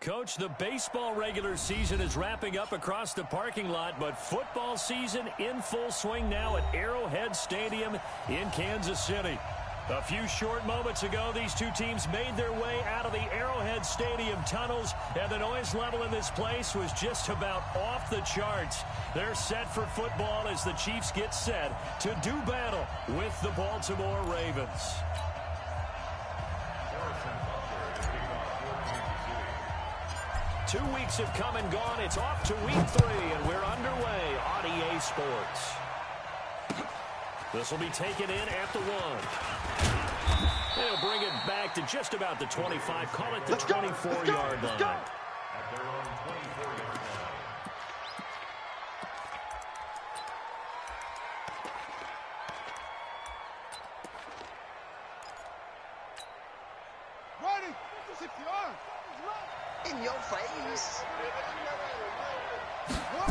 Coach, the baseball regular season is wrapping up across the parking lot, but football season in full swing now at Arrowhead Stadium in Kansas City. A few short moments ago, these two teams made their way out of the Arrowhead Stadium tunnels, and the noise level in this place was just about off the charts. They're set for football as the Chiefs get set to do battle with the Baltimore Ravens. 2 weeks have come and gone. It's off to week 3, and we're underway on EA Sports. This will be taken in at the 1. They'll bring it back to just about the 25. Call it the 24-yard line. At their own 24-yard line. Ready? 60 yards. In your face. On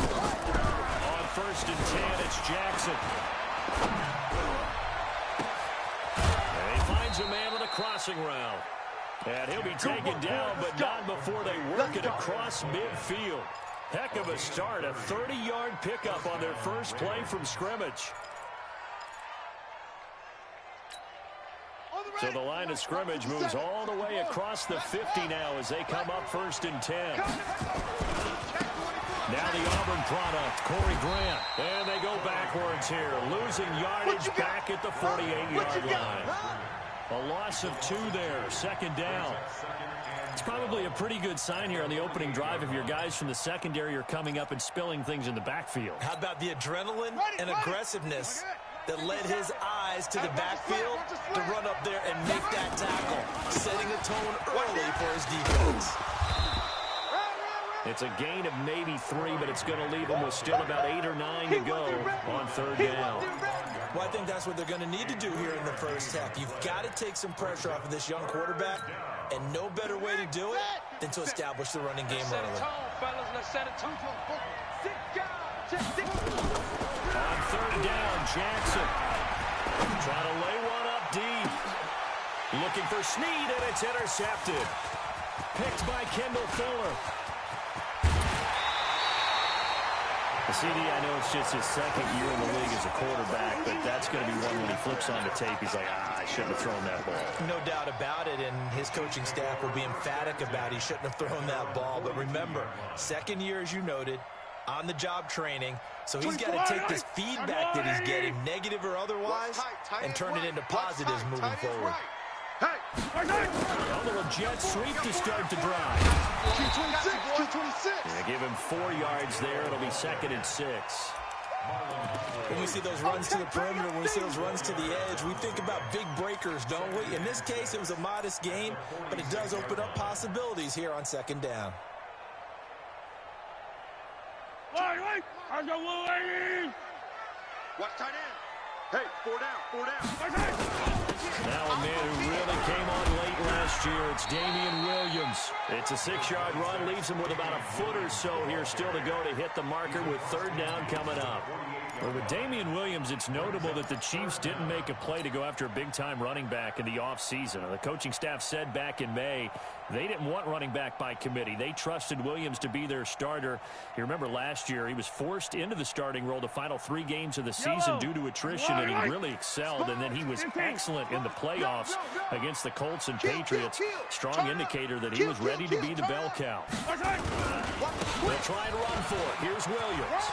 1st and 10, it's Jackson. And he finds a man with a crossing route. And he'll be taken down, but not before they work it across midfield. Heck of a start, a 30-yard pickup on their first play from scrimmage. So the line of scrimmage moves all the way across the 50 now as they come up 1st and 10. Now the Auburn product, Corey Grant. And they go backwards here, losing yardage back at the 48-yard line. A loss of 2 there, 2nd down. It's probably a pretty good sign here on the opening drive if your guys from the secondary are coming up and spilling things in the backfield. How about the adrenaline and aggressiveness that led his eyes to the backfield to run up there and make that tackle, setting a tone early for his defense. It's a gain of maybe 3, but it's going to leave them with still about 8 or 9 to go on 3rd down. Well, I think that's what they're going to need to do here in the first half. You've got to take some pressure off of this young quarterback, and no better way to do it than to establish the running game early. On 3rd down, Jackson trying to lay one up deep. Looking for Snead, and it's intercepted. Picked by Kendall Fuller. CD, I know it's just his 2nd year in the league as a quarterback, but that's going to be one when he flips on the tape. He's like, I shouldn't have thrown that ball. No doubt about it, and his coaching staff will be emphatic about he shouldn't have thrown that ball. But remember, 2nd year, as you noted, on-the-job training, so he's got to take this feedback that he's getting, negative or otherwise, and turn it into positives moving forward. A little jet sweep to start the drive. Yeah, give him 4 yards there. It'll be 2nd and 6. When we see those runs to the perimeter, when we see those runs to the edge, we think about big breakers, don't we? In this case, it was a modest gain, but it does open up possibilities here on 2nd down. Watch tight end. Hey, 4 down. Now a man who really came on late last year. It's Damian Williams. It's a 6-yard run. Leaves him with about a foot or so here still to go to hit the marker with 3rd down coming up. Well, with Damian Williams, it's notable that the Chiefs didn't make a play to go after a big-time running back in the offseason. The coaching staff said back in May they didn't want running back by committee. They trusted Williams to be their starter. You remember last year he was forced into the starting role the final 3 games of the season due to attrition, and he really excelled. And then he was excellent in the playoffs against the Colts and Patriots. Strong indicator that he was ready to be the bell cow. They'll try and run for it. Here's Williams.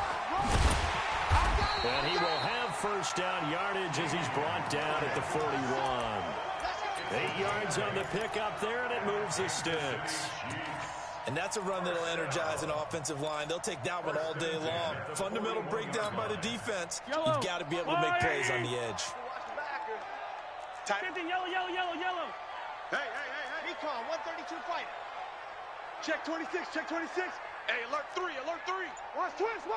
And he will have 1st down yardage as he's brought down at the 41. 8 yards on the pickup there, and it moves the sticks. And that's a run that'll energize an offensive line. They'll take that one all day long. Fundamental breakdown by the defense. You've got to be able to make plays on the edge. Yellow. Hey. Recon, 132 fighter. Check 26. Hey, alert 3. Watch twist.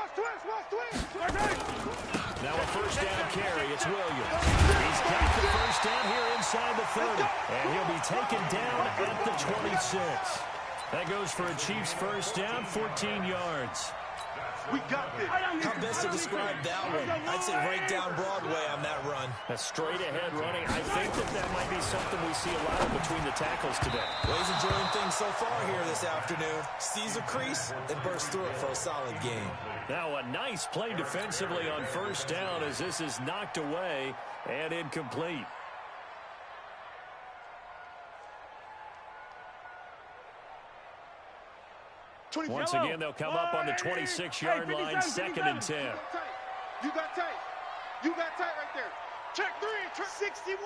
Now a 1st down carry. It's Williams. He's got the 1st down here inside the 30. And he'll be taken down at the 26. That goes for a Chiefs 1st down, 14 yards. We got this. How best to describe that one? I'd say right down Broadway on that run. A straight-ahead running. I think that might be something we see a lot of between the tackles today. Well, he's enjoying things so far here this afternoon. Sees a crease and bursts through it for a solid game. Now a nice play defensively on first down as this is knocked away and incomplete. Once again, they'll come up on the 26-yard line, 2nd and 10. You got tight. You got tight right there. Check 3. Check 61.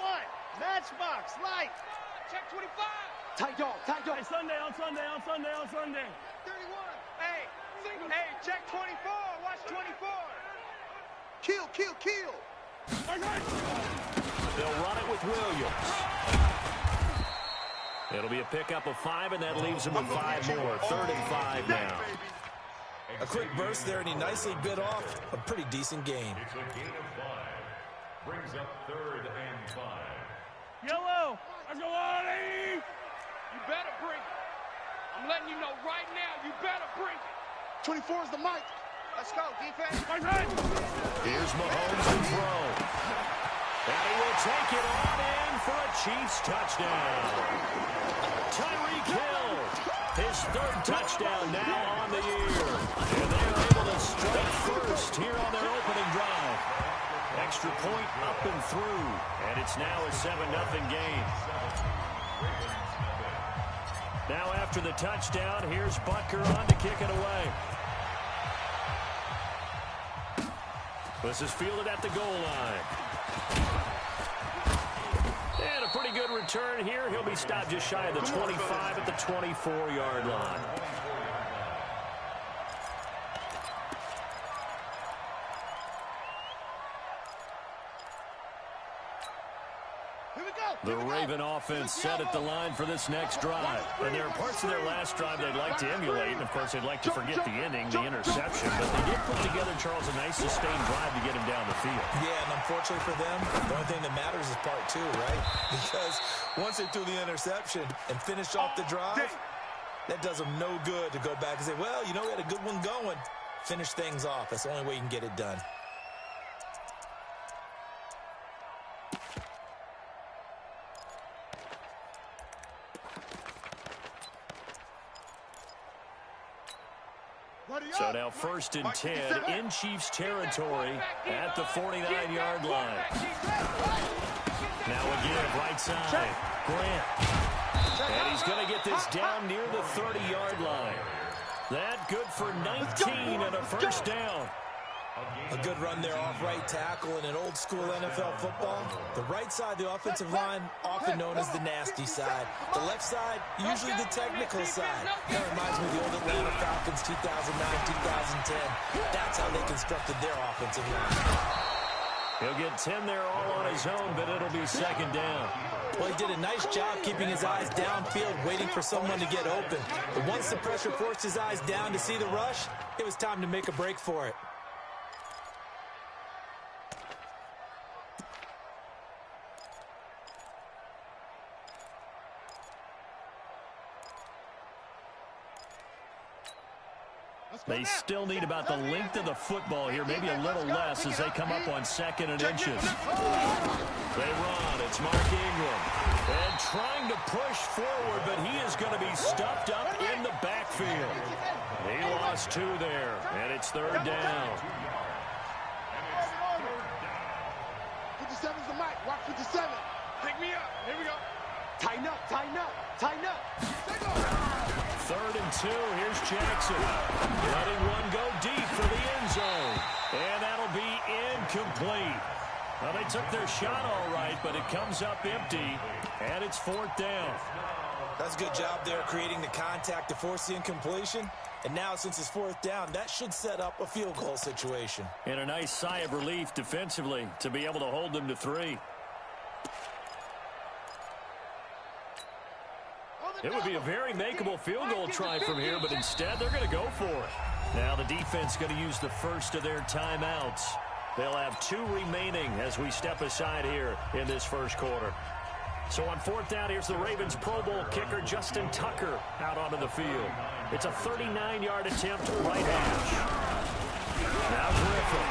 Matchbox. Light. Check 25. Tight dog. Tight dog. Hey, Sunday. 31. Hey. Check 24. Watch 24. Kill. They'll run it with Williams. It'll be a pickup of 5, and that leaves them with 5 more. 3rd and 5 now. A quick burst there, and he nicely bit off a pretty decent gain. It's a gain of 5. Brings up 3rd and 5. Yellow. Let's go, Ollie. You better bring it. I'm letting you know right now, you better bring it. 24 is the mic. Let's go, defense. Here's Mahomes to throw. And he will take it on in for a Chiefs touchdown. Tyreek Hill, his 3rd touchdown now on the year. And they're able to strike first here on their opening drive. Extra point up and through. And it's now a 7-0 game. Now after the touchdown, here's Butker on to kick it away. This is fielded at the goal line. And a pretty good return here. He'll be stopped just shy of the 25 at the 24-yard line. The Raven offense set at the line for this next drive. And there are parts of their last drive they'd like to emulate. And, of course, they'd like to forget the ending, the interception. But they did put together, Charles, a nice sustained drive to get him down the field. Yeah, and unfortunately for them, the only thing that matters is part 2, right? Because once they threw the interception and finished off the drive, that does them no good to go back and say, well, you know, we had a good one going. Finish things off. That's the only way you can get it done. So now 1st and 10 in Chiefs territory at the 49-yard line. Now again, right side, Grant. And he's going to get this down near the 30-yard line. That good for 19 and a first down. A good run there off right tackle in an old school NFL football. The right side, the offensive line, often known as the nasty side. The left side, usually the technical side. That reminds me of the old Atlanta Falcons 2009, 2010. That's how they constructed their offensive line. He'll get 10 there all on his own, but it'll be 2nd down. Well, he did a nice job keeping his eyes downfield, waiting for someone to get open. But once the pressure forced his eyes down to see the rush, it was time to make a break for it. They still need about the length of the football here, maybe a little less as they come up on 2nd and inches. They run. It's Mark Ingram. And trying to push forward, but he is going to be stuffed up in the backfield. He lost 2 there, and it's 3rd down. 57's the mic. Watch 57. Pick me up. Here we go. Tighten up. 3rd and 2. Here's Jackson. Letting one go deep for the end zone. And that'll be incomplete. Well, they took their shot all right, but it comes up empty. And it's 4th down. That's a good job there creating the contact to force the incompletion. And now, since it's 4th down, that should set up a field goal situation. And a nice sigh of relief defensively to be able to hold them to 3. It would be a very makeable field goal try from here, but instead they're going to go for it. Now the defense going to use the first of their timeouts. They'll have 2 remaining as we step aside here in this first quarter. So on 4th down, here's the Ravens Pro Bowl kicker Justin Tucker out onto the field. It's a 39-yard attempt right hash. Now Griffin.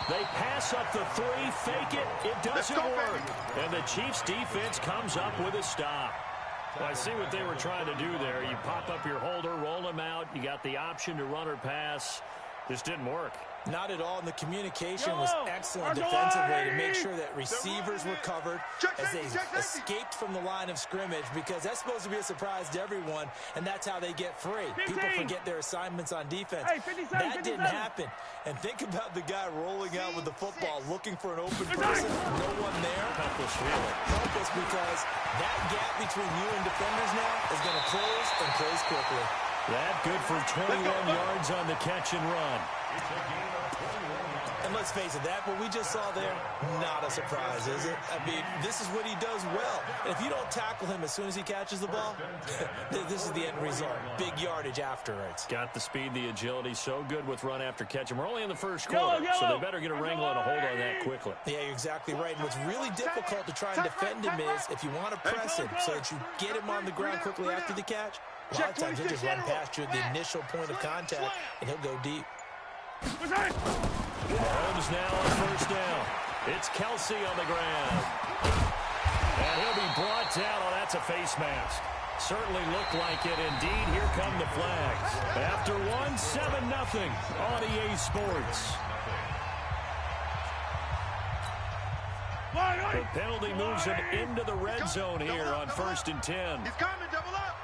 They pass up the three, fake it. It doesn't work. And the Chiefs defense comes up with a stop. Well, I see what they were trying to do there. You pop up your holder, roll him out. You got the option to run or pass. This didn't work. Not at all, and the communication was excellent defensively to make sure that receivers were covered as they escaped from the line of scrimmage, because that's supposed to be a surprise to everyone, and that's how they get free. People forget their assignments on defense. That didn't happen. And think about the guy rolling out with the football, looking for an open person, no one there. Helpless, really. Helpless, because that gap between you and defenders now is going to close and close quickly. That good for 21 yards on the catch and run. And let's face it, that what we just saw there, not a surprise, is it? I mean, this is what he does well. And if you don't tackle him as soon as he catches the ball, this is the end result. Big yardage afterwards. Got the speed, the agility, so good with run after catch. And we're only in the first quarter, so they better get a wrangle and a hold on that quickly. Yeah, you're exactly right. And what's really difficult to try and defend him is if you want to press him so that you get him on the ground quickly after the catch, a lot of times he'll just run past you at the initial point of contact, and he'll go deep. Mahomes now on first down. It's Kelsey on the ground. And he'll be brought down. Oh, that's a face mask. Certainly looked like it. Indeed, here come the flags. After one, 7-0 on EA Sports. The penalty moves him into the red zone here on 1st and 10. He's coming, double up.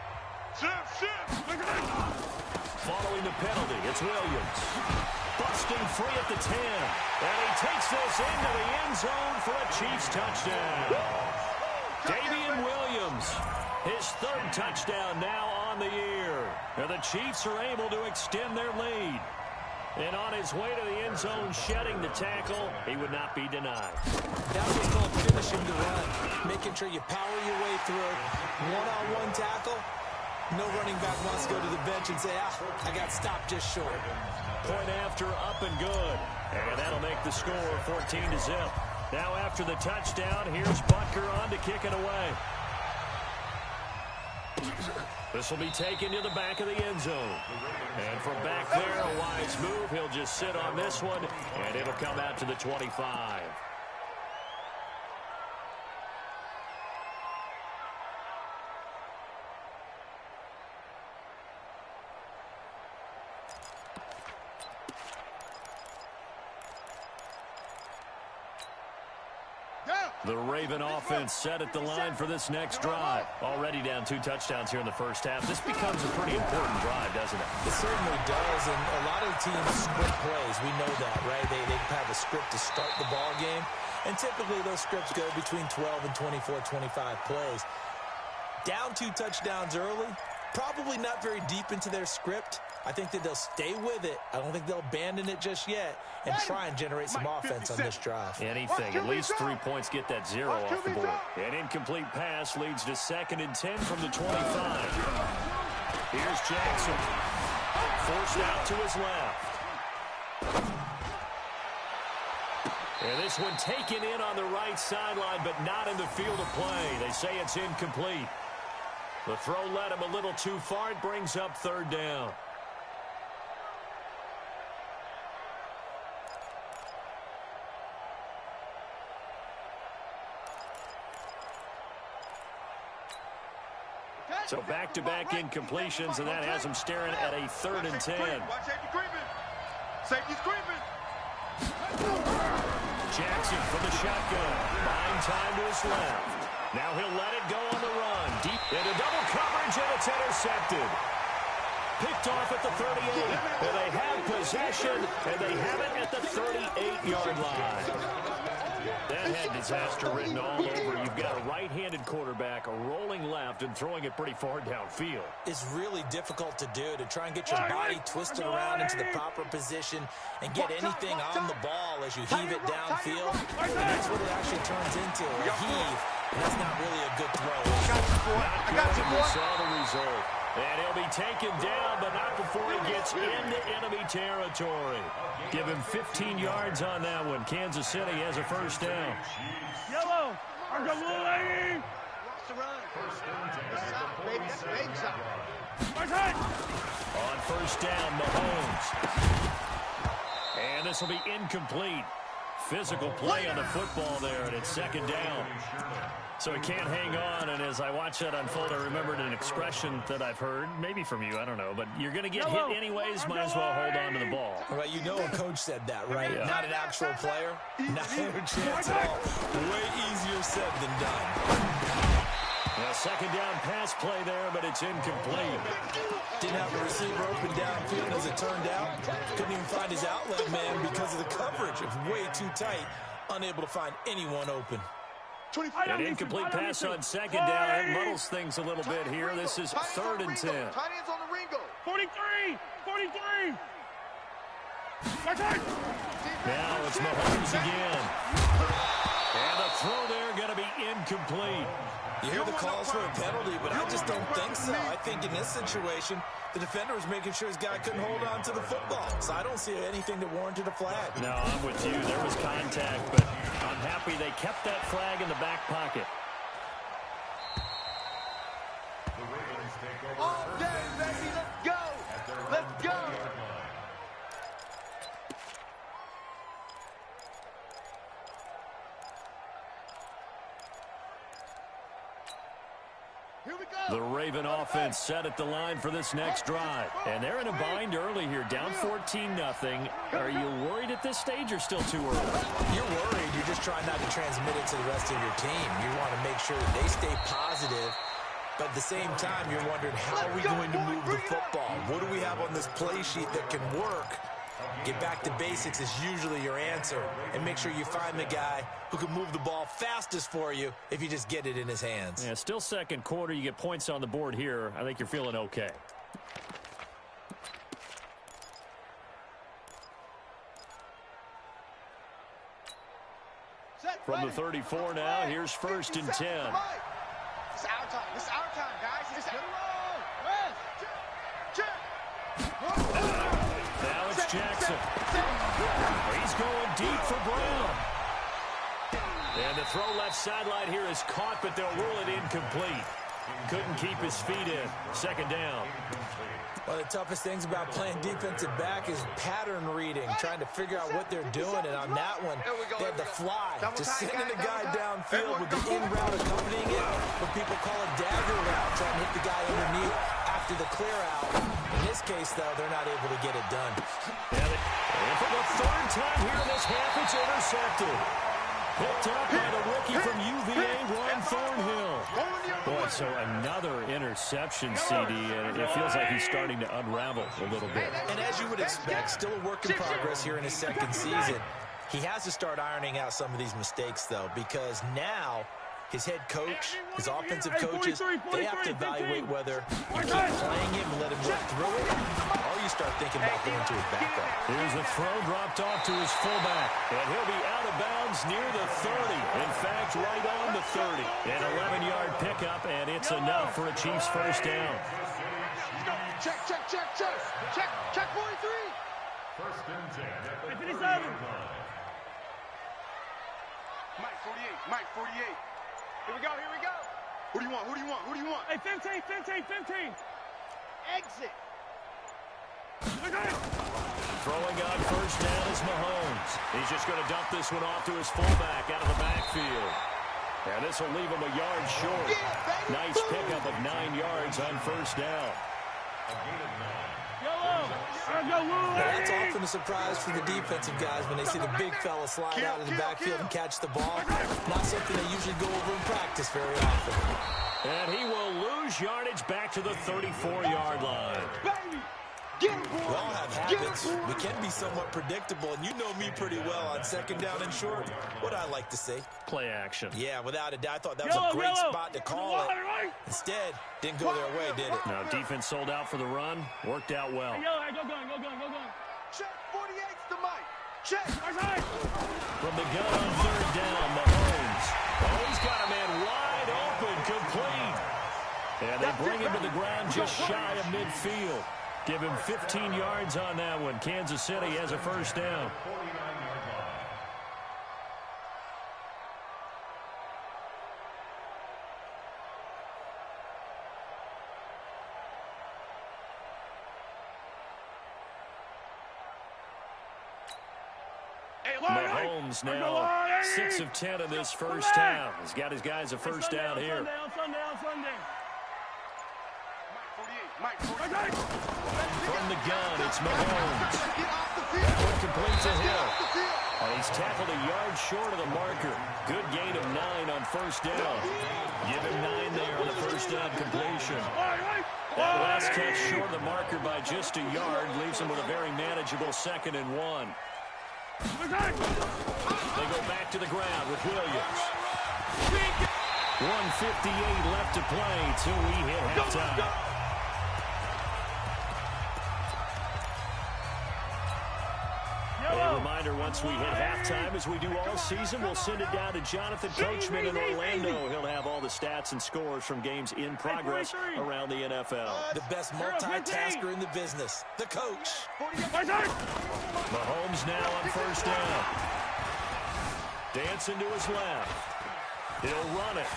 Following the penalty, it's Williams. Busting free at the 10. And he takes this into the end zone for a Chiefs touchdown. Damian Williams, his 3rd touchdown now on the year. And the Chiefs are able to extend their lead. And on his way to the end zone, shedding the tackle, he would not be denied. That's what's called finishing the run. Making sure you power your way through. One-on-one tackle. No running back wants to go to the bench and say, I got stopped just short. Point after, up and good. And that'll make the score 14-0. Now after the touchdown, here's Butker on to kick it away. This will be taken to the back of the end zone. And from back there, a wise move. He'll just sit on this one, and it'll come out to the 25. The Raven offense set at the line for this next drive. Already down 2 touchdowns here in the first half. This becomes a pretty important drive, doesn't it? It certainly does, and a lot of the teams script plays. We know that, right? They have a script to start the ball game, and typically those scripts go between 12 and 24, 25 plays. Down 2 touchdowns early, probably not very deep into their script. I think that they'll stay with it. I don't think they'll abandon it just yet and try and generate some offense on this drive. Anything, at least 3 points, get that 0 off the board. An incomplete pass leads to 2nd and 10 from the 25. Here's Jackson. Forced out to his left. And this one taken in on the right sideline, but not in the field of play. They say it's incomplete. The throw led him a little too far. It brings up 3rd down. So back-to-back incompletions, and that has him staring at a 3rd and 10. Watch safety creeping. Safety's creeping. Jackson for the shotgun. Buying time to his left. Now he'll let it go on the run. Deep into double coverage, and it's intercepted. Picked off at the 38. And they have possession, and they have it at the 38-yard line. That had disaster written all over. You've got a right-handed quarterback rolling left and throwing it pretty far downfield. It's really difficult to do, to try and get your body twisted around into the proper position and get anything on the ball as you heave it downfield. And that's what it actually turns into, a heave. And that's not really a good throw. I got you, boy. We saw the result. And he'll be taken down, but not before he gets into enemy territory. Give him 15 yards on that one. Kansas City has a 1st down. Yellow. On On 1st down, Mahomes. And this will be incomplete. Physical play on the football there, and it's second down. So he can't hang on, and as I watch that unfold, I remembered an expression that I've heard, maybe from you, I don't know, but you're going to get hit anyways, might as well hold on to the ball. Well, you know a coach said that, right? Yeah. Not an actual player. Not a chance at all. Way easier said than done. A second down pass play there, but it's incomplete. Didn't have a receiver open downfield as it turned out. Couldn't even find his outlet man because of the coverage. It was way too tight. Unable to find anyone open. An incomplete pass on second down. It muddles things a little bit here. This is 3rd and 10. Tight ends on the Ringo. 43! 43! Now it's Mahomes again. And the throw there going to be incomplete. You hear the calls for a penalty, but I just don't think so. I think in this situation, the defender was making sure his guy couldn't hold on to the football. So I don't see anything that warranted a flag. No, I'm with you. There was contact, but I'm happy they kept that flag in the back pocket. The Ravens take over. All day, baby. Let's go. Let's go. Here we go. The Raven offense set at the line for this next drive. And they're in a bind early here, down 14-0. Are you worried at this stage or still too early? You're worried. You're just trying not to transmit it to the rest of your team. You want to make sure that they stay positive. But at the same time, you're wondering, how are we going to move the football? What do we have on this play sheet that can work? Get back to basics is usually your answer. And make sure you find the guy who can move the ball fastest for you if you just get it in his hands. Yeah, still second quarter. You get points on the board here. I think you're feeling okay. From the 34 now, here's 1st and 10. It's our time. It's our time, guys. It's our Now it's Jackson. He's going deep for Brown. And the throw left sideline here is caught, but they'll rule it incomplete. Couldn't keep his feet in. Second down. One of the toughest things about playing defensive back is pattern reading, trying to figure out what they're doing. And on that one, they had the fly, just sending the guy downfield with the in route accompanying it. What people call a dagger route, trying to hit the guy underneath after the clear out. In this case, though, they're not able to get it done. And for the 3rd time here in this half, it's intercepted. Picked up by the rookie from UVA, Ron Thornhill. Boy, so another interception, CD, and it feels like he's starting to unravel a little bit. And as you would expect, still a work in progress here in his 2nd season. He has to start ironing out some of these mistakes, though, because now his head coach, his offensive coaches, they have to evaluate whether you keep playing him and let him work through it, or you start thinking about going to his backup. Here's the throw dropped off to his fullback, and he'll be out of bounds near the 30. In fact, right on the 30. An 11-yard pickup, and it's enough for a Chiefs 1st down. Check, check, check, check. Check 43. 1st and 10 at the 57. 30-yard line. Mike 48. Mike 48. Here we go, here we go. Who do you want, who do you want, who do you want? Hey, 15, 15, 15. Exit. Throwing on 1st down is Mahomes. He's just going to dump this one off to his fullback out of the backfield. And this will leave him a yard short. Nice pickup of 9 yards on 1st down. That's often a surprise for the defensive guys when they see the big fella slide out of the backfield and catch the ball. Not something they usually go over in practice very often. And he will lose yardage back to the 34-yard line. We all have habits. We can be somewhat predictable, and you know me pretty well on 2nd down and short. What I like to say. Play action. Yeah, without a doubt, I thought that was a great spot to call it. Instead, didn't go their way, did it? Now, defense sold out for the run. Worked out well. Go gun. Check 48's the Mike. Check. From the gun on 3rd down, Mahomes. Oh, he's got a man wide open, complete. And they bring him to the ground just shy of midfield. Give him 15 yards on that one. Kansas City has a 1st down. 49-yard line. Mahomes now 6 of 10 in this first half. He's got his guys a first down here. On Sunday. From the gun, it's Mahomes. That one complete to Hill. And he's tackled a yard short of the marker. Good gain of 9 on first down. Give him 9 there on the first down completion. That last catch short of the marker by just a yard leaves him with a very manageable 2nd and 1. They go back to the ground with Williams. 1:58 left to play till we hit halftime. A reminder, once we hit halftime, as we do all season, we'll send it down to Jonathan Coachman in Orlando. He'll have all the stats and scores from games in progress around the NFL. The best multitasker in the business, the coach. Mahomes now on first down. Dancing to his left. He'll run it.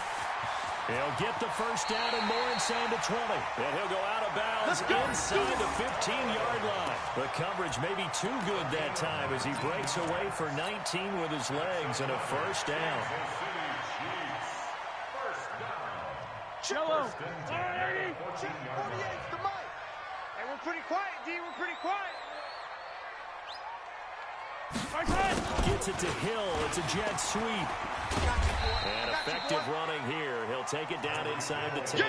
He'll get the first down and more inside the 20. And he'll go out of bounds inside the 15-yard line. The coverage may be too good that time as he breaks away for 19 with his legs and a first down. Yellow. Hey, we're pretty quiet, D. We're pretty quiet. Gets it to Hill. It's a jet sweep. And effective running here. He'll take it down inside the 10.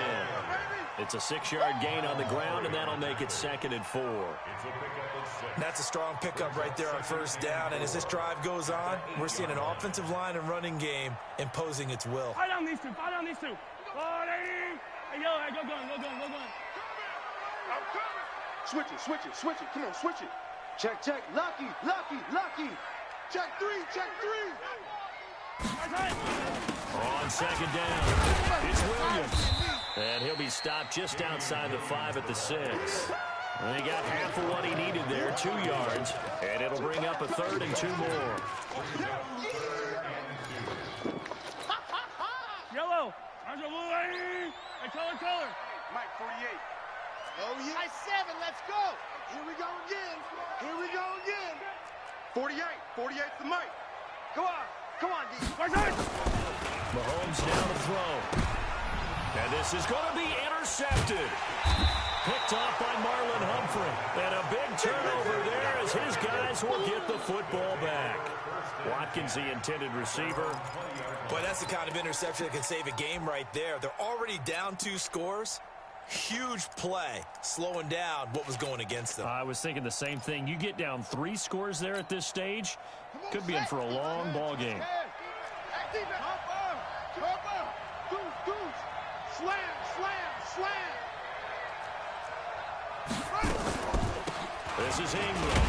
It's a 6-yard gain on the ground, and that'll make it 2nd and 4. That's a strong pickup right there on first down. And as this drive goes on, we're seeing an offensive line and running game imposing its will. Fight on these two. Hey, yo, go gun. Switch it. Come on, switch it. Check. Lucky. Check 3. On second down, it's Williams. And he'll be stopped just outside the 5 at the 6. And he got half of what he needed there, 2 yards. And it'll bring up a 3rd and 2 more. Yellow. Hey, color. Mike, 48. Oh, yeah. High 7, let's go. Here we go again. 48 to Mike. Come on, D. Mahomes down to throw. And this is going to be intercepted. Picked off by Marlon Humphrey. And a big turnover there as his guys will get the football back. Watkins, the intended receiver. Boy, that's the kind of interception that can save a game right there. They're already down 2 scores. Huge play, slowing down what was going against them. I was thinking the same thing. You get down 3 scores there at this stage, could be in for a long ball game. Slam. This is Ingram,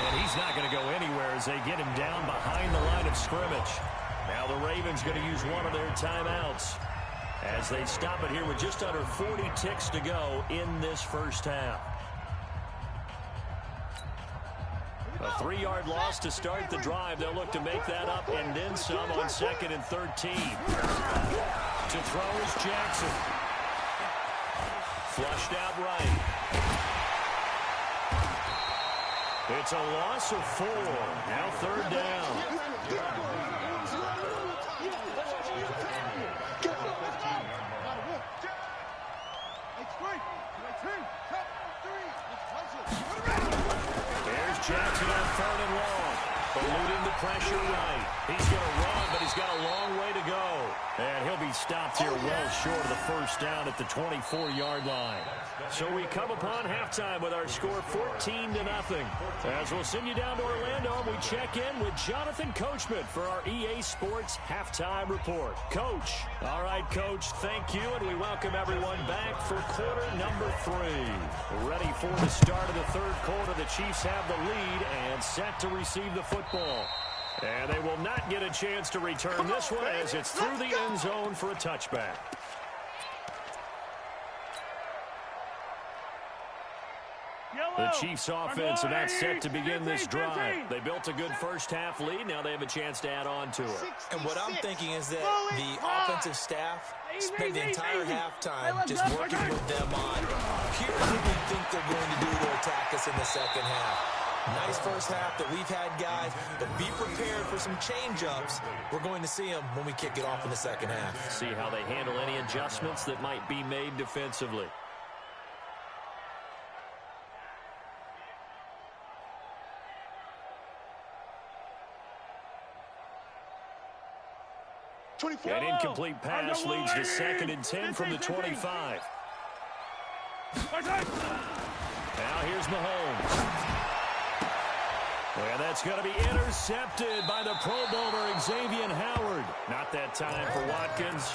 and he's not going to go anywhere as they get him down behind the line of scrimmage. Now the Ravens going to use one of their timeouts as they stop it here with just under 40 ticks to go in this first half. A 3-yard loss to start the drive. They'll look to make that up and then some on 2nd and 13. To throw is Jackson. Flushed out right. It's a loss of 4. Now 3rd down. There's Jackson on 3rd and long. Eluding the pressure right. He's going to run, but he's got a long way to go. And he'll be stopped here well short of the first down at the 24-yard line. So we come upon halftime with our score 14-0. As we'll send you down to Orlando, and we check in with Jonathan Coachman for our EA Sports Halftime Report. Coach. All right, Coach, thank you, and we welcome everyone back for quarter number 3. Ready for the start of the 3rd quarter. The Chiefs have the lead and set to receive the football. And they will not get a chance to return this one as it's through the end zone for a touchback. The Chiefs offense about set to begin this drive. They built a good first half lead. Now they have a chance to add on to it. And what I'm thinking is that the offensive staff spent the entire halftime just working with them on here's what we think they're going to do to attack us in the second half. Nice first half that we've had, guys, but be prepared for some change-ups. We're going to see them when we kick it off in the second half. See how they handle any adjustments that might be made defensively. An incomplete pass leads to 2nd and 10 from the 25. Now here's Mahomes. And that's going to be intercepted by the Pro Bowler, Xavier Howard. Not that time for Watkins.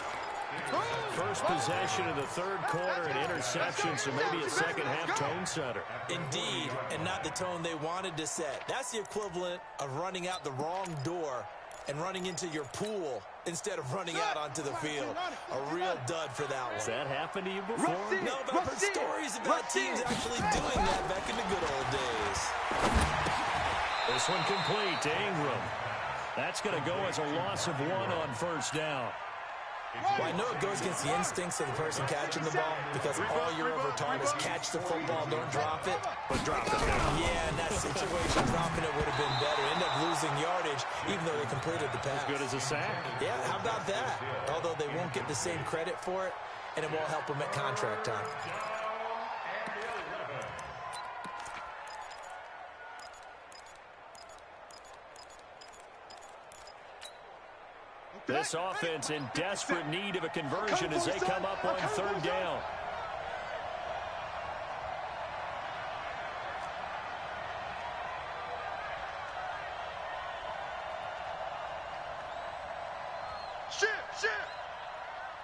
First possession of the third quarter, an interception, so maybe a second-half tone setter. Indeed, and not the tone they wanted to set. That's the equivalent of running out the wrong door and running into your pool instead of running out onto the field. A real dud for that one. Has that happened to you before? No, but I've heard stories about teams actually doing that back in the good old days. This one complete to Ingram. That's going to go as a loss of 1 on first down. Well, I know it goes against the instincts of the person catching the ball because all you're ever taught is catch the football, don't drop it. But drop it now. Yeah, in that situation, dropping it would have been better. End up losing yardage, even though they completed the pass. As good as a sack. Yeah, how about that? Although they won't get the same credit for it, and it won't help them at contract time. This offense in desperate need of a conversion as they come up on third down.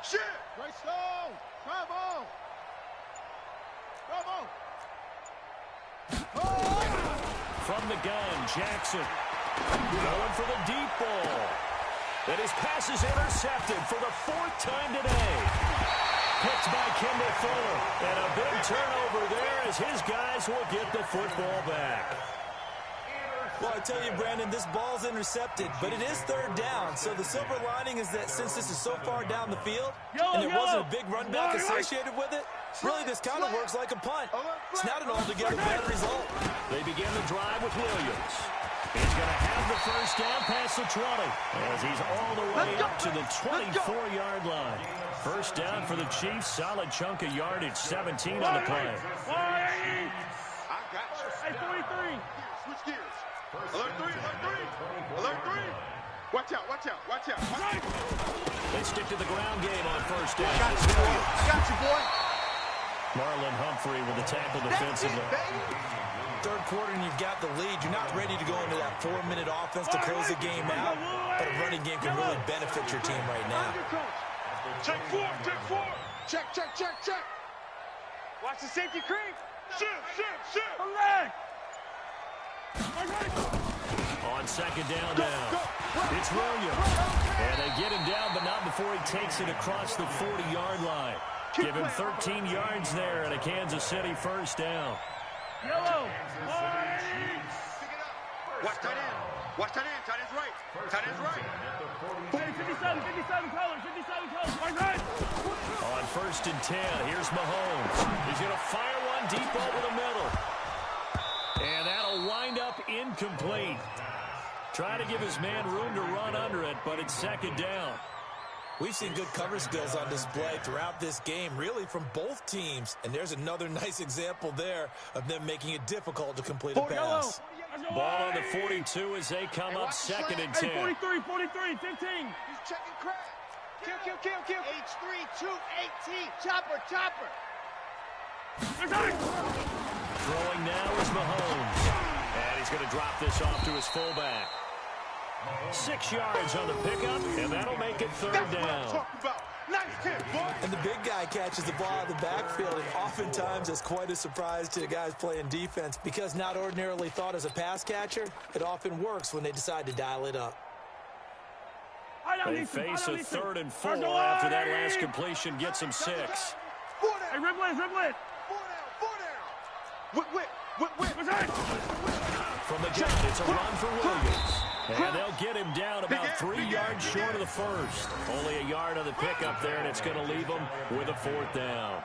Shit! Great stone! Bravo! From the gun, Jackson going for the deep ball. And his pass is intercepted for the 4th time today. Picked by Kendall Fuller. And a big turnover there as his guys will get the football back. Well, I tell you, Brandon, this ball's intercepted, but it is third down. So the silver lining is that since this is so far down the field and there wasn't a big run back associated with it, really this kind of works like a punt. It's not an altogether bad result. They begin the drive with Williams. He's going to have the first down past the 20 as he's all the way up to the 24-yard line. First down for the Chiefs. Solid chunk of yardage, 17 on the play. I got you. Hey, 43. Switch gears. Alert 3. Watch out. They stick to the ground game on first down. I got you, boy. Marlon Humphrey with the tackle defensively. Third quarter and you've got the lead. You're not ready to go into that 4-minute offense to close the game out, but a running game can really benefit your team right now. Check 4. Check. Watch the safety creep. Shit. On second down now. It's Williams. And they get him down, but not before he takes it across the 40-yard line. Give him 13 yards there and a Kansas City first down. Yellow. Watch tight end. Tight end's right. Hey, 57 colors. Right. On first and 10, here's Mahomes. He's going to fire one deep over the middle. And that'll wind up incomplete. Trying to give his man room to run under it, but it's second down. We've seen good cover skills on display throughout this game, really from both teams. And there's another nice example there of them making it difficult to complete a pass. Ball on the 42 as they come up second and 10. Hey, 43, 15. He's checking crack. Kill. H3, 218. Chopper. Throwing now is Mahomes. And he's going to drop this off to his fullback. 6 yards on the pickup, and that'll make it third down. Nice hit, boy. And the big guy catches the ball out of the backfield, and oftentimes it's quite a surprise to the guys playing defense because not ordinarily thought as a pass catcher, it often works when they decide to dial it up. They face a 3rd and 4 after that last completion gets him 6. Hey, riblet. 4 down. Whip. From the gun, it's a run for Williams. And they'll get him down about 3 yards short of the first. Only a yard on the pickup there, and it's going to leave them with a 4th down.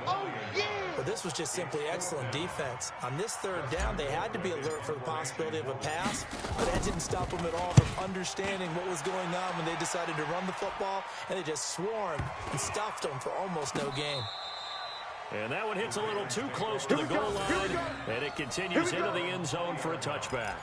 Oh, yeah! But this was just simply excellent defense. On this 3rd down, they had to be alert for the possibility of a pass, but that didn't stop them at all from understanding what was going on when they decided to run the football, and they just swarmed and stuffed them for almost no gain. And that one hits a little too close to the goal line, and it continues into the end zone for a touchback.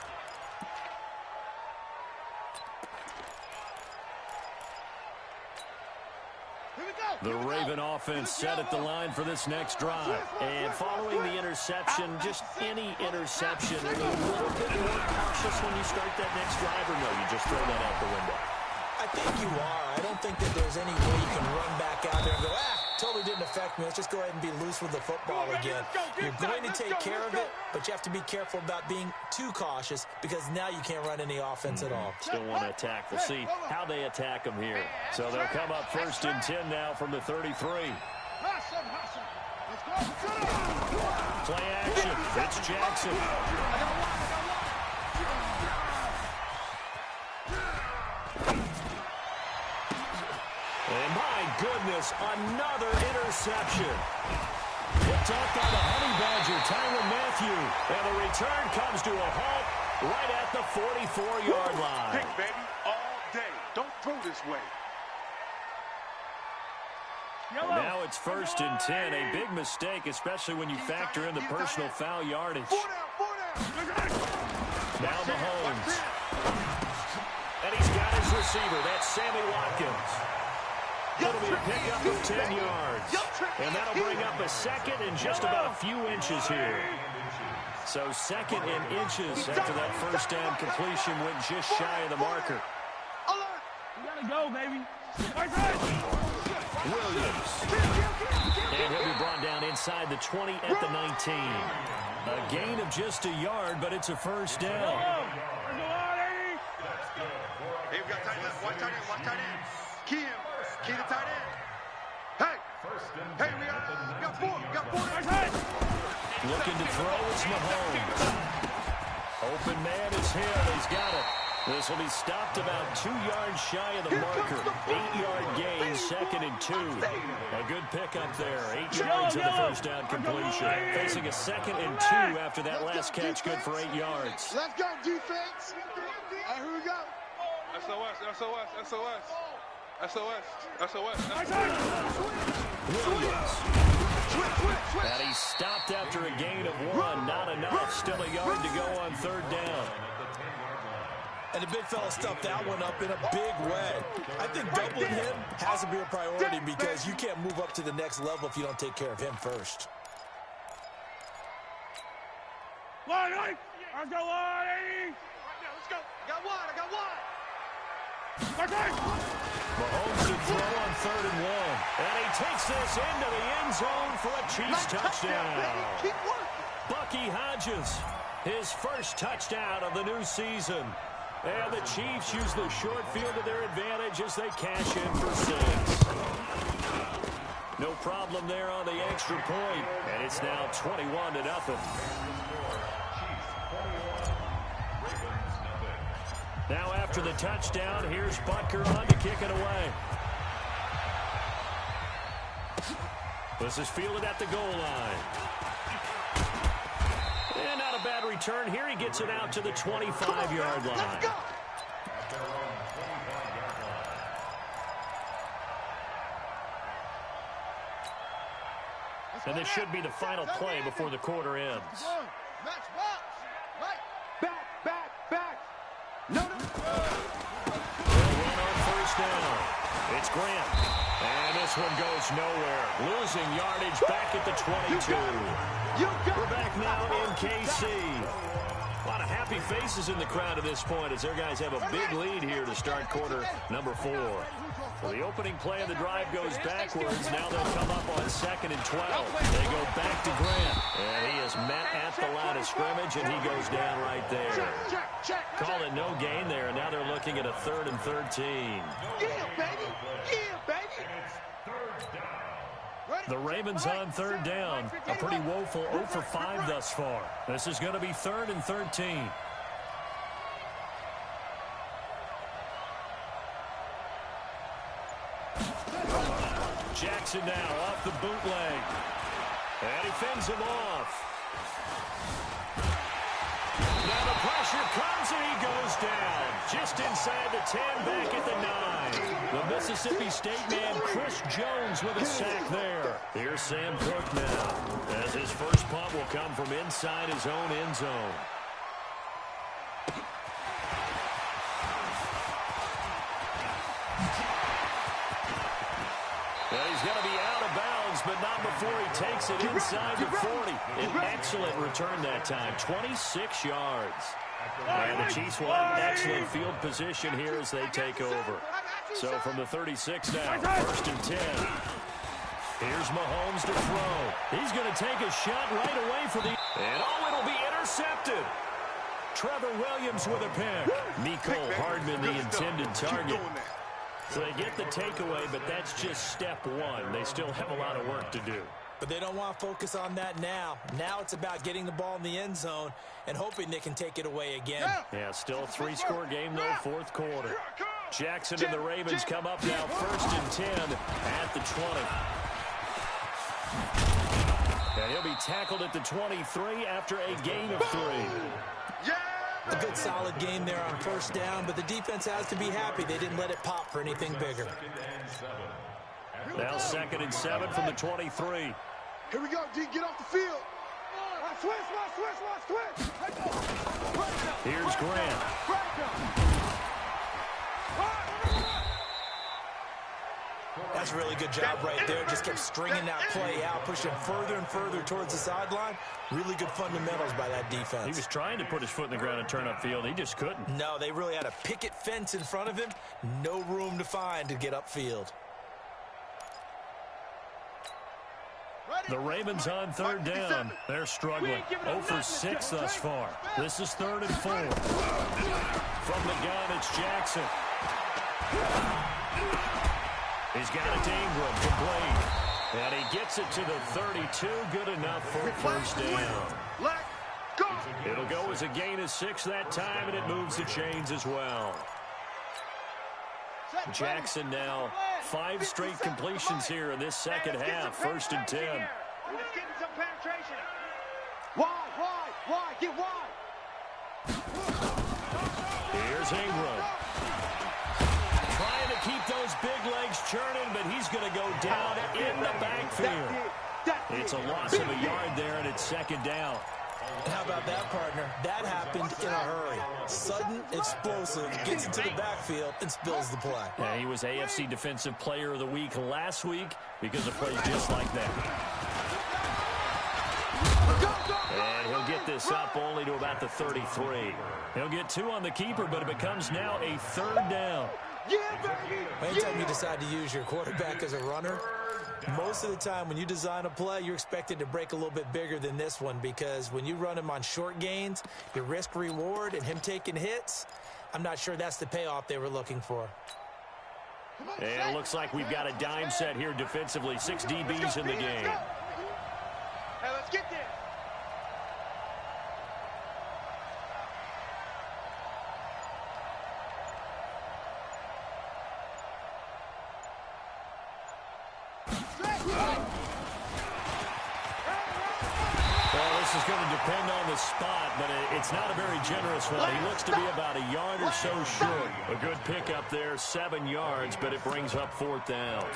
The Raven offense set at the line for this next drive. And following the interception, just any interception, are you a little bit more cautious when you start that next drive, or no, you just throw that out the window? I think you are. I don't think that there's any way you can run back out there and go, totally didn't affect me. Let's just go ahead and be loose with the football again. You're going to take care of it, but you have to be careful about being too cautious because now you can't run any offense at all. Still want to attack. We'll see how they attack them here. So they'll come up 1st and 10 now from the 33. Play action. It's Jackson. And my goodness, another interception. Picked up by the Honey Badger, Tyrann Mathieu. And the return comes to a halt right at the 44-yard line. Pick, baby, all day. Don't throw this way. And now it's 1st and 10. A big mistake, especially when you factor in the personal foul yardage. Now Mahomes. And he's got his receiver. That's Sammy Watkins. It'll be a pickup of 10 yards. And that'll bring up a 2nd and just about a few inches here. So 2nd and inches after that 1st down completion went just shy of the marker. You gotta go, baby. Williams. And he'll be brought down inside the 20 at the 19. A gain of just a yard, but it's a 1st down. Hey, we got tight end. Watch tight end. Watch tight end. Key him. Key the tight end. Hey. Hey, we got 4. We got 4. Looking to throw, it's Mahomes. Open man is Hill. He's got it. This will be stopped about 2 yards shy of the marker. 8-yard gain, 2nd and 2. A good pickup there. 8 yards of the 1st down completion. Facing a 2nd and 2 after that last catch, good for 8 yards. Let's go, defense. All right, here we go. SOS, SOS, SOS. SOS, SOS. Williams. And he's stopped after a gain of 1. Not enough. Still a yard to go on 3rd down. And the big fella stuffed that one up in a big way. I think doubling him has to be a priority because you can't move up to the next level if you don't take care of him first. Let's go, 180. Let's go. I got 1. I got 1. Mahomes to throw on 3rd and 1. And he takes this into the end zone for a Chiefs touchdown. Keep working. Bucky Hodges, his first touchdown of the new season. And the Chiefs use the short field to their advantage as they cash in for 6. No problem there on the extra point. And it's now 21-0. Now after the touchdown, here's Butker on to kick it away. This is fielded at the goal line. And not a bad return here. He gets it out to the 25-yard line. And this should be the final play before the quarter ends. Match box. Right. Back. No. They'll run on 1st down. It's Grant. And this one goes nowhere. Losing yardage back at the 22. We're back now in KC. A lot of happy faces in the crowd at this point as their guys have a big lead here to start quarter number 4. Well, the opening play of the drive goes backwards. Now they'll come up on 2nd and 12. They go back to Grant. And he is met at the line of scrimmage, and he goes down right there. Call it no gain there, and now they're looking at a 3rd and 13. Yeah, baby. The Ravens on 3rd down. A pretty woeful 0 for 5 thus far. This is going to be 3rd and 13. Jackson now off the bootleg. And he fends him off. Now the pressure comes and he goes down. Just inside the 10, back at the 9. The Mississippi State man, Chris Jones, with a sack there. Here's Sam Cook now, as his first punt will come from inside his own end zone. Well, he's going to be out of bounds, but not before he takes it inside the 40. An excellent return that time, 26 yards. And the Chiefs want excellent field position here as they take over. So from the 36 now, 1st and 10. Here's Mahomes to throw. He's going to take a shot right away for the... And it'll be intercepted. Trevor Williams with a pick. Mecole Hardman, the intended target. So they get the takeaway, but that's just step one. They still have a lot of work to do. But they don't want to focus on that now. Now it's about getting the ball in the end zone and hoping they can take it away again. Yeah, still a 3-score game, though, 4th quarter. Jackson and the Ravens come up now 1st and 10 at the 20. And he'll be tackled at the 23 after a gain of 3. A good solid game there on 1st down, but the defense has to be happy they didn't let it pop for anything bigger. Now 2nd and 7 from the 23. Here we go, D, get off the field. Switch. Here's Grant. That's a really good job right there. Just kept stringing that play out, pushing further and further towards the sideline. Really good fundamentals by that defense. He was trying to put his foot in the ground and turn upfield. He just couldn't. No, they really had a picket fence in front of him. No room to find to get upfield. The Ravens on 3rd down. They're struggling. 0 for 6 thus far. This is 3rd and 4. From the gun, it's Jackson. He's got it to Ingram, complete. And he gets it to the 32. Good enough for a 1st down. It'll go as a gain of 6 that time, and it moves the chains as well. Jackson now 5 straight completions here in this 2nd half. 1st and 10. Let's get some penetration. Wide. Get wide. Here's Ingram. Trying to keep those big legs churning, but he's going to go down in the backfield. It's a loss of a yard there, and it's 2nd down. How about that, partner? That happened in a hurry. Sudden, explosive, gets into the backfield and spills the play. Yeah, he was AFC Defensive Player of the Week last week because of plays just like that. And he'll get this up only to about the 33. He'll get 2 on the keeper, but it becomes now a 3rd down. Anytime you decide to use your quarterback as a runner, most of the time when you design a play, you're expected to break a little bit bigger than this one, because when you run him on short gains, your risk-reward and him taking hits, I'm not sure that's the payoff they were looking for. And it looks like we've got a dime set here defensively. 6 DBs in the game. Hey, let's get this. This is going to depend on the spot, but it's not a very generous one. He looks to be about a yard or so short. A good pickup there, 7 yards, but it brings up 4th down.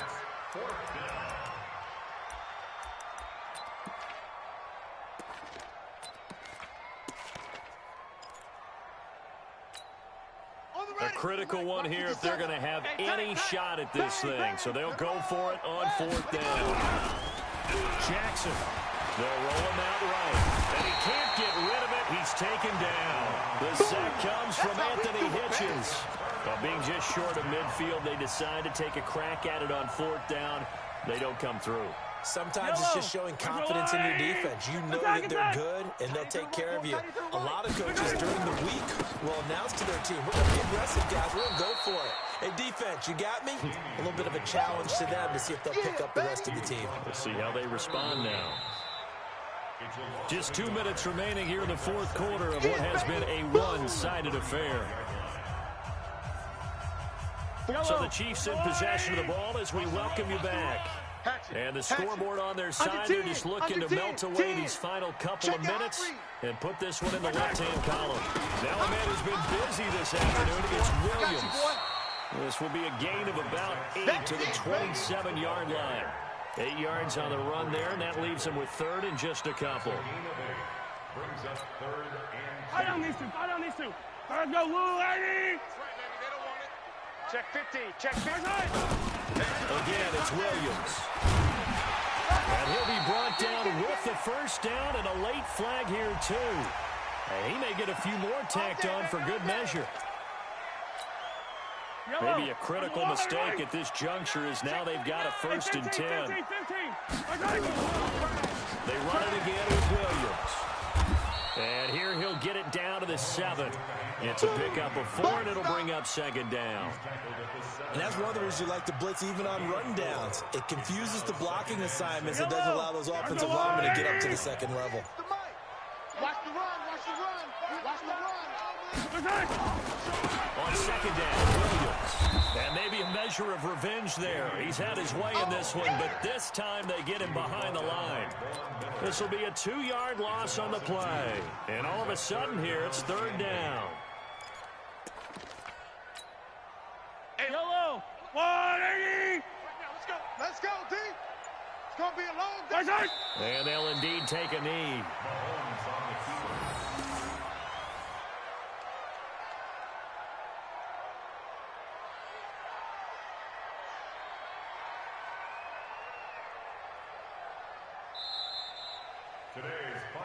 A critical one here if they're going to have any shot at this thing. So they'll go for it on 4th down. Jackson. They'll roll him out right. And he can't get rid of it. He's taken down. The sack comes from Anthony Hitchens. Well, being just short of midfield, they decide to take a crack at it on 4th down. They don't come through. Sometimes it's just showing confidence in your defense. You know that they're good, and they'll take care of you. A lot of coaches during the week will announce to their team, we're going to be aggressive, guys. We're going to go for it. Hey, defense, you got me? A little bit of a challenge to them to see if they'll pick up the rest of the team. We'll see how they respond now. Just 2 minutes remaining here in the 4th quarter of what has been a one-sided affair. So the Chiefs in possession of the ball as we welcome you back. And the scoreboard on their side, they're just looking to melt away these final couple of minutes and put this one in the left-hand column. Now a man who's been busy this afternoon. It's Williams. This will be a gain of about 8 to the 27-yard line. 8 yards on the run there, and that leaves him with third and just a couple. Brings up third and Fight on these two. Fight on these two. Let's go, Lou, lady. Check 50. Check 50. Again, it's Williams. And he'll be brought down with the first down and a late flag here, too. And he may get a few more tacked on for good measure. Maybe a critical mistake at this juncture is now they've got a 1st and 10. They run it again with Williams. And here he'll get it down to the 7. It's a pickup of 4, and it'll bring up 2nd down. And that's one of the reasons you like to blitz even on rundowns. It confuses the blocking assignments. It doesn't allow those offensive linemen to get up to the 2nd level. Watch the run. Watch the run. Watch the run. On 2nd down, Williams. And maybe a measure of revenge there. He's had his way in this one, but this time they get him behind the line. This will be a 2-yard loss on the play. And all of a sudden here, it's 3rd down. Hey, Yolo, 180. Let's go, D. It's going to be a long day. And they'll indeed take a knee.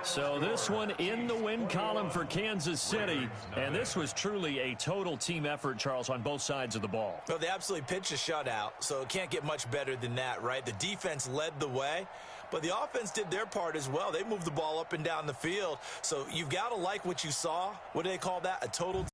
So this one in the win column for Kansas City, and this was truly a total team effort, Charles, on both sides of the ball. Well, they absolutely pitched a shutout, so it can't get much better than that, right? The defense led the way, but the offense did their part as well. They moved the ball up and down the field, so you've got to like what you saw. What do they call that? A total